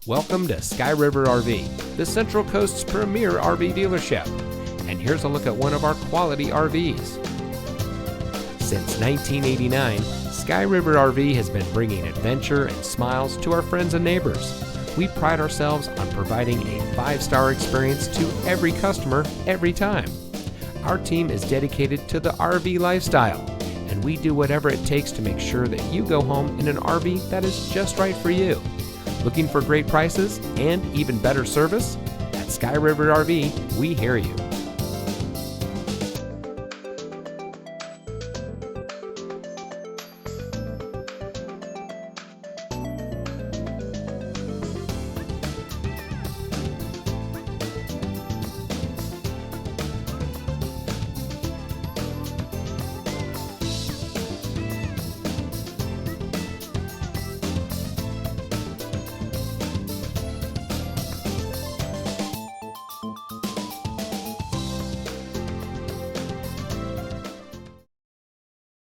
Welcome to Sky River RV, the Central Coast's premier RV dealership. And here's a look at one of our quality RVs. Since 1989, Sky River RV has been bringing adventure and smiles to our friends and neighbors. We pride ourselves on providing a 5-star experience to every customer every time. Our team is dedicated to the RV lifestyle, and we do whatever it takes to make sure that you go home in an RV that is just right for you. Looking for great prices and even better service? At Sky River RV, we hear you.